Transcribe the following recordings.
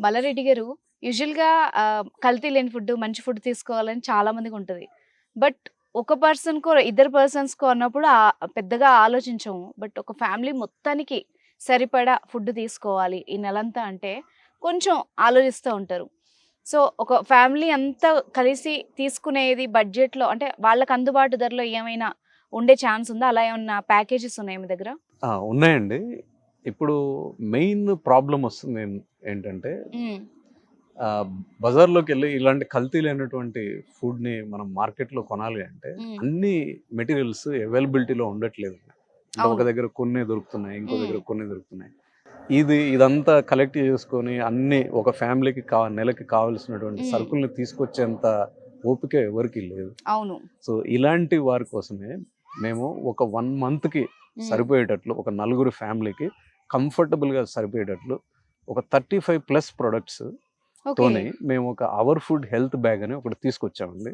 మల్లారెడ్డి గారు యూజువల్‌గా కల్తీ లేని ఫుడ్, మంచి ఫుడ్ తీసుకోవాలని చాలా మందికుంటది. బట్ ఒక పర్సన్‌కో, ఇద్దరు పర్సన్స్‌కో అన్నప్పుడు పెద్దగా ఆలోచించము. బట్ ఒక ఫ్యామిలీ మొత్తానికి సరిపడా ఫుడ్ తీసుకోవాలి ఈ నెలంతా అంటే కొంచెం ఆలోచిస్తూ ఉంటారు. సో, ఒక ఫ్యామిలీ అంతా కలిసి తీసుకునేది బడ్జెట్‌లో అంటే వాళ్ళకి అందుబాటు ధరలో ఏమైనా ఉండే ఛాన్స్ ఉందా? అలా ఏమన్నా ప్యాకేజెస్ ఉన్నాయా మీ దగ్గర? ఉన్నాయండి. ఇప్పుడు మెయిన్ ప్రాబ్లమ్ వస్తుంది ఏంటంటే హ్మ్. ఆహ్, బజార్‌లోకెళ్ళి ఇలాంటి కల్తీ లేనటువంటి ఫుడ్‌ని మనం మార్కెట్‌లో కొనాలి అంటే హ్మ్. అన్ని మెటీరియల్స్ అవైలబిలిటీలో ఉండట్లేదు. అంటే ఒక అవును. దగ్గర కొన్నే దొరుకుతున్నాయి. ఇంకో హ్మ్. దగ్గర కొన్ని దొరుకుతున్నాయి. ఇదంతా కలెక్ట్ చేసుకొని అన్నీ ఒక ఫ్యామిలీకి నెలకి కావాల్సినటువంటి హ్మ్. సరుకుల్ని తీసుకొచ్చేంత ఓపిక ఎవరికీ లేదు. అవును. సో, ఇలాంటి వారి కోసమే మేము ఒక 1 మంత్‌కి హ్మ్. సరిపోయేటట్లు ఒక నలుగురు ఫ్యామిలీకి కంఫర్టబుల్‌గా సరిపోయేటట్లు ఒక 35+ ప్రొడక్ట్స్ ఓకే. తోని మేము ఒక అవర్ ఫుడ్ హెల్త్ బ్యాగ్ అని ఒకటి తీసుకొచ్చామండి.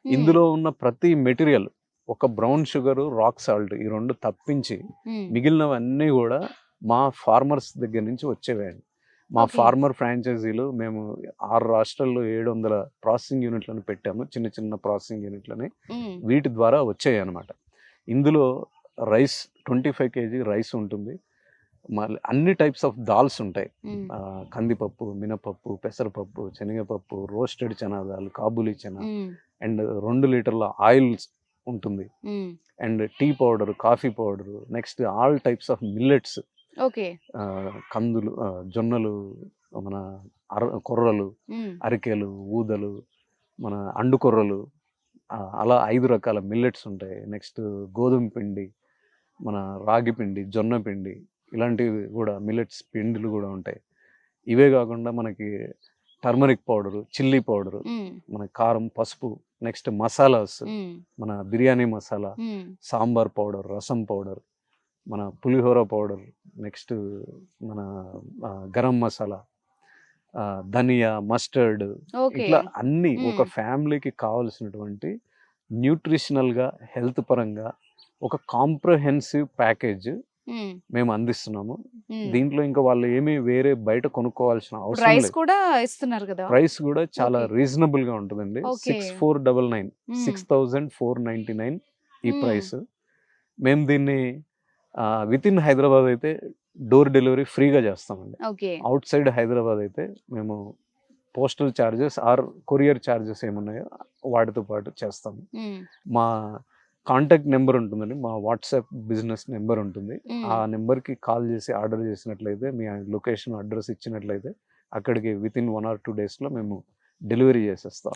హ్మ్. ఇందులో ఉన్న ప్రతి మెటీరియల్ ఒక బ్రౌన్ షుగరు, రాక్ సాల్ట్ ఈ 2 తప్పించి హ్మ్. మిగిలినవన్నీ గూడా మా ఫార్మర్స్ దగ్గర నుంచి వచ్చేవేయండి. మా ఓకే. ఫార్మర్ ఫ్రాంచైజీలు మేము 6 రాష్ట్రాల్లో 700 ప్రాసెసింగ్ యూనిట్లను పెట్టాము. చిన్న చిన్న ప్రాసెసింగ్ యూనిట్లని. హ్మ్. వీటి ద్వారా వచ్చాయన్నమాట. ఇందులో రైస్ 25 కేజీ రైస్ ఉంటుంది. మళ్ళీ అన్ని టైప్స్ ఆఫ్ దాల్స్ ఉంటాయి. హ్మ్. కందిపప్పు, మినపప్పు, పెసరపప్పు, శనగపప్పు, roasted chana dal, kabuli chana hmm. And 2 లీటర్ల ఆయిల్స్ ఉంటుంది. Hmm. And tea powder, coffee powder, next all types of millets, okay. కందులు, జొన్నలు, మన కొర్రలు, హ్మ్. అరికెలు, ఊదలు, మన అండు కొర్రలు, అలా 5 రకాల మిల్లెట్స్ ఉంటాయి. నెక్స్ట్ గోధుమ పిండి, మన రాగి పిండి, జొన్న పిండి ఇలాంటివి గూడా మిల్లెట్స్ పిండిలు గూడా ఉంటాయి. ఇవే గాకుండా మనకి టర్మరిక్ పౌడరు, చిల్లీ పౌడరు, హ్మ్. మన కారం, పసుపు, నెక్స్ట్ మసాలాస్, హ్మ్. మన బిర్యానీ మసాలా, హ్మ్. సాంబార్ పౌడర్, రసం పౌడర్, మన పులిహోర పౌడర్, నెక్స్ట్ మన గరం మసాలా, ధనియా, మస్టర్డ్ ఓకే. ఇట్లా అన్నీ ఒక హ్మ్. ఫ్యామిలీకి కావాల్సినటువంటి న్యూట్రిషనల్‌గా, హెల్త్ పరంగా ఒక కాంప్రహెన్సివ్ ప్యాకేజ్ హ్మ్. మేము అందిస్తున్నాము. హ్మ్. దీంట్లో ఇంకా వాళ్ళు ఏమీ వేరే బయట కొనుక్కోవాల్సిన ఇప్పుడు అవసరం రైస్ లేదు. కూడా ఇస్తున్నారు గదా! ప్రైస్ గూడా చాలా ఓకే. రీజనబుల్‌గా ఉంటదండి. ఓకే. 6499 హ్మ్. 6499 ఈ హ్మ్. ప్రైస్. మేము దీన్ని వితిన్ హైదరాబాద్ అయితే డోర్ డెలివరీ ఫ్రీగా చేస్తామండి. ఓకే. ఔట్‌సైడ్ హైదరాబాద్ అయితే మేము postal charges or courier charges ఏమున్నాయో వాటితో పాటు చేస్తాము. హ్మ్. మా కాంటాక్ట్ నెంబర్ ఉంటుందండి. మా వాట్సాప్ బిజినెస్ నెంబర్ ఉంటుంది. ఆ హ్మ్. నెంబర్‌కి కాల్ చేసి ఆర్డర్ చేసినట్లయితే మీ లొకేషన్, అడ్రెస్ ఇచ్చినట్లయితే అక్కడికి వితిన్ 1 ఆర్ 2 డేస్‌లో మేము డెలివరీ చేసేస్తాం.